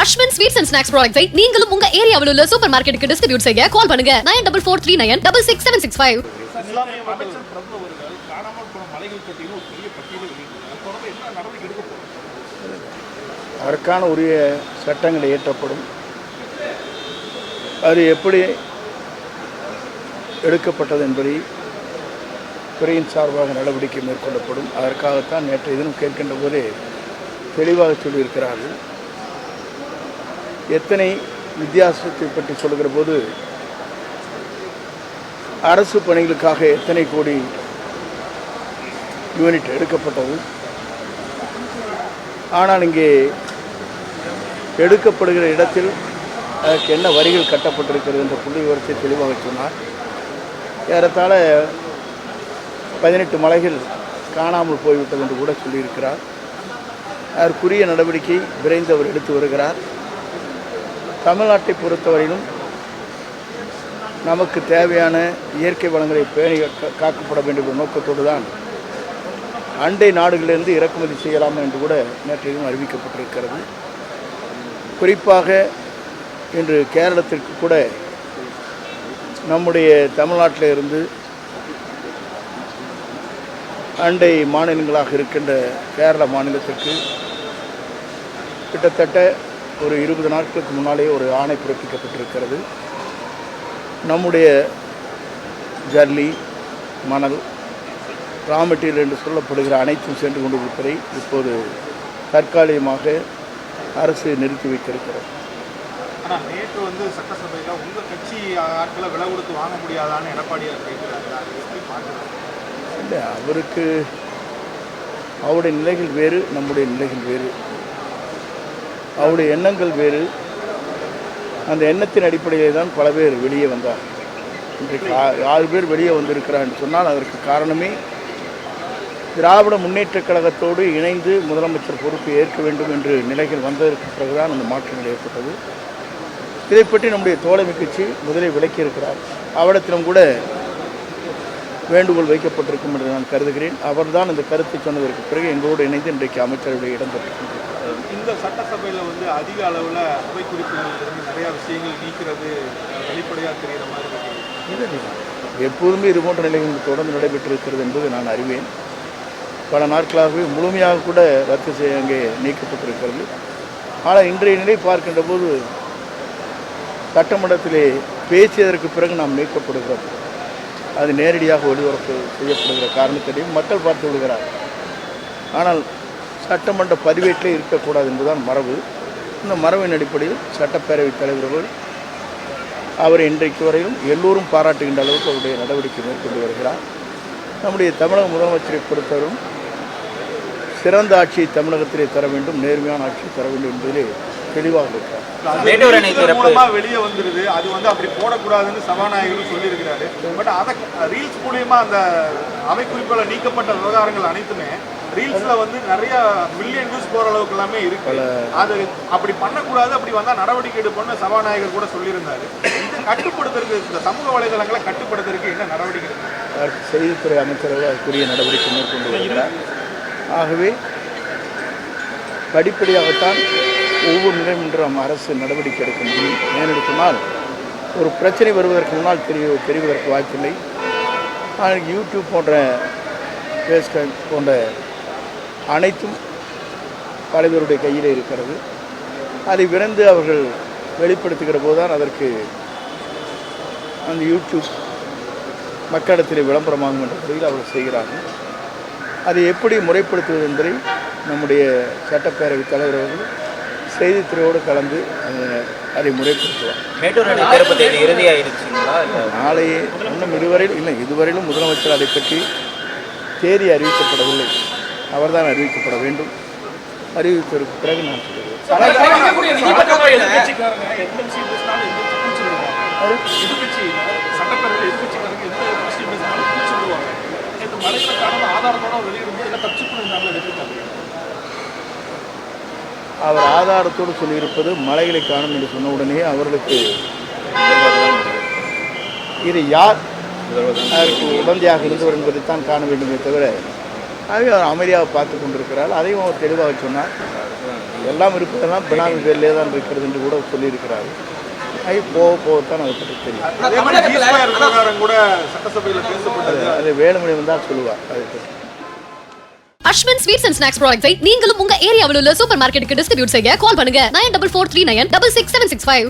Ashwin sweets and snacks ப்ராடக்ட்ஸை நீங்களும் உங்க ஏரியாவில் உள்ள சூப்பர் மார்க்கெட்டுக்கு டிஸ்ட்ரிபியூட் செய்ய கால் பண்ணுங்க 9443966765. அதற்கான உரிய சட்டங்கள் இயற்றப்படும். அது எப்படி எடுக்கப்பட்டது என்பதை துறையின் சார்பாக நடவடிக்கை மேற்கொள்ளப்படும். அதற்காகத்தான் நேற்றைய தினம் கேட்கின்ற போதே தெளிவாக சொல்லியிருக்கிறார்கள். எத்தனை வித்தியாசத்தை பற்றி சொல்லுகிற போது அரசு பணிகளுக்காக எத்தனை கோடி யூனிட் எடுக்கப்பட்டது, ஆனால் இங்கே எடுக்கப்படுகிற இடத்தில் அதற்கு என்ன வரிகள் கட்டப்பட்டிருக்கிறது என்ற புள்ளி விவரத்தை தெளிவாக சொன்னார். ஏறத்தாழ 18 மலைகள் காணாமல் போய்விட்டது என்று கூட சொல்லியிருக்கிறார். அதற்குரிய நடவடிக்கை விரைந்து அவர் எடுத்து வருகிறார். தமிழ்நாட்டை பொறுத்தவரையிலும் நமக்கு தேவையான இயற்கை வளங்களை பேணி காக்கப்பட வேண்டும் என்ற நோக்கத்தோடு தான் அண்டை நாடுகளிலிருந்து இறக்குமதி செய்யலாம் என்று கூட நேற்றையும் அறிவிக்கப்பட்டிருக்கிறது. குறிப்பாக இன்று கேரளத்திற்கு கூட நம்முடைய தமிழ்நாட்டில் இருந்து அண்டை மாநிலங்களாக இருக்கின்ற கேரள மாநிலத்திற்கு கிட்டத்தட்ட ஒரு 20 நாட்களுக்கு முன்னாலே ஒரு ஆணை பிறப்பிக்கப்பட்டிருக்கிறது. நம்முடைய ஜல்லி, மணல், ரா மெட்டீரியல் என்று சொல்லப்படுகிற அனைத்தும் சென்று கொண்டிருப்பதை இப்போது தற்காலிகமாக அரசு நிறுத்தி வைத்திருக்கிறது. ஆனால் நேற்று வந்து சட்டசபையில் உங்கள் கட்சி ஆட்களை விலை கொடுத்து வாங்க முடியாதான்னு எடப்பாடியார் கேட்கிறாரு. இல்லை, அவருக்கு அவருடைய நிலைகள் வேறு, நம்முடைய நிலைகள் வேறு, அவருடைய எண்ணங்கள் வேறு. அந்த எண்ணத்தின் அடிப்படையில் தான் பல பேர் வெளியே வந்தார். இன்றைக்கு 6 பேர் வெளியே வந்திருக்கிறார் என்று சொன்னால் அதற்கு காரணமே திராவிட முன்னேற்றக் கழகத்தோடு இணைந்து முதலமைச்சர் பொறுப்பை ஏற்க வேண்டும் என்று நிலைகள் வந்ததற்கு பிறகுதான் அந்த மாற்றங்கள் ஏற்பட்டது. இதை பற்றி நம்முடைய தோழமை கட்சி முதலில் விளக்கியிருக்கிறார். அவரிடத்திலும் கூட வேண்டுகோள் வைக்கப்பட்டிருக்கும் என்று நான் கருதுகிறேன். அவர்தான் இந்த கருத்தை சொன்னதற்கு பிறகு எங்களோடு இணைந்து இன்றைக்கு அமைச்சரவையில் இடம்பெற்றிருக்கின்றனர். இந்த சட்டசபையில் வந்து அதிக அளவில் அவை குறிப்புகளிலிருந்து நிறையா விஷயங்கள் நீக்கிறது வெளிப்படையாக தெரிகிற மாதிரி இருக்கு. எப்போதுமே இதுபோன்ற நிலைகள் தொடர்ந்து நடைபெற்றிருக்கிறது என்பது நான் அறிவேன். பல நாட்களாகவே முழுமையாக கூட ரத்து செய்ய அங்கே நீக்கப்பட்டிருக்கிறது. ஆனால் இன்றைய நிலை பார்க்கின்ற போது சட்டமன்றத்திலே பேசியதற்கு பிறகு நாம் நீக்கப்படுகிறோம். அது நேரடியாக ஒளிபரப்பு செய்யப்படுகிற காரணத்திலையும் மக்கள் பார்த்து விடுகிறார். ஆனால் சட்டமன்ற பதிவேட்டிலே இருக்கக்கூடாது என்பதுதான் மரபு. இந்த மரபின் அடிப்படையில் சட்டப்பேரவைத் தலைவர்கள் அவரை இன்றைக்கு வரையும் எல்லோரும் பாராட்டுகின்ற அளவுக்கு அவருடைய நடவடிக்கை மேற்கொண்டு வருகிறார். நம்முடைய தமிழக முதலமைச்சரை பொறுத்தவரும் சிறந்த ஆட்சியை தமிழகத்திலே தர வேண்டும், நேர்மையான ஆட்சியை தர வேண்டும் என்பதிலே தெளிவாக இருக்கிறார். வெளியே வந்துருது, அது வந்து அப்படி போடக்கூடாதுன்னு சபாநாயகரும் சொல்லியிருக்கிறாரு. பட் அதை ரீல்ஸ் மூலியமா அந்த அவை குறிப்புகளை நீக்கப்பட்ட விவகாரங்கள் அனைத்துமே ரீல்ஸ்ல வந்து நிறைய மில்லியன் வியூஸ் போற அளவுக்கு எல்லாமே இருக்கு. அது அப்படி பண்ணக்கூடாது, அப்படி வந்தா நடவடிக்கை எடுப்போம்னு சபாநாயகர் கூட சொல்லியிருந்தாரு. இது கட்டுப்படுத்துறதுக்கு, இந்த சமூக வலைதளங்களை கட்டுப்படுத்துறதுக்கு என்ன நடவடிக்கை எடுக்கும்? செய்தித்துறை அமைச்சர்கள் அதுக்குரிய நடவடிக்கை மேற்கொண்டு வருகிறார். ஆகவே படிப்படியாகத்தான் ஒவ்வொரு நிலையும் என்று நம் அரசு நடவடிக்கை எடுக்க முடியும். ஏனென்று சொன்னால் ஒரு பிரச்சனை வருவதற்கு முன்னால் தெரிவதற்கு வாய்ப்பில்லை. ஆனால் யூடியூப் போன்ற ஃபேஸ்புக் போன்ற அனைத்தும் பல பேருடைய கையில் இருக்கிறது. அதை விரைந்து அவர்கள் வெளிப்படுத்துகிற போதுதான் அதற்கு அந்த யூடியூப் மக்களிடத்தில் விளம்பரமாகும் என்ற முறையில் அவர்கள் செய்கிறார்கள். அதை எப்படி முறைப்படுத்துவது என்பதை நம்முடைய சட்டப்பேரவைத் தலைவர் அவர்கள் செய்தித்துறையோடு கலந்து அதை முறைப்படுத்துவார். மேட்டூர் அணை திறப்பு தேதி இறுதியாயிருச்சுங்களா? நாளையே இன்னும் இதுவரையிலும் முதலமைச்சர் அதை பற்றி தேதி அறிவிக்கப்படவில்லை. அவர்தான் அறிவிக்கப்பட வேண்டும். அறிவிப்பதற்கு பிறகு நான் சொல்லுவேன். அவர் ஆதாரத்தோடு சொல்லியிருப்பது மலைகளை காணும் என்று சொன்ன உடனே அவர்களுக்கு இது யார் அதற்கு உடந்தையாக இருந்தவர் என்பதைத்தான் காண வேண்டுமே தவிர, ஆகவே அவர் அமைதியாக பார்த்து கொண்டிருக்கிறார். அதையும் அவர் தெளிவாக சொன்னார். எல்லாம் இருப்பதெல்லாம் பினாமி பேர்லேயே தான் இருக்கிறது என்று கூட சொல்லியிருக்கிறாரு. போகத்தான் அதை பற்றி தெரியும். அதே மாதிரி G2 விவகாரம் கூட சட்டசபையில் பேசப்பட்டது. அது வேலுமணி வந்தால் சொல்லுவார். அது அஸ்வின் ஸ்வீட்ஸ் அண்ட் ஸ்நாக்ஸ் ப்ராடக்ட்ஸை நீங்களும் உங்க ஏரியாவில் உள்ள சூப்பர் மார்க்கெட்டுக்கு டிஸ்ட்ரிபியூட் செய்ய கால் பண்ணுங்க 9443966765.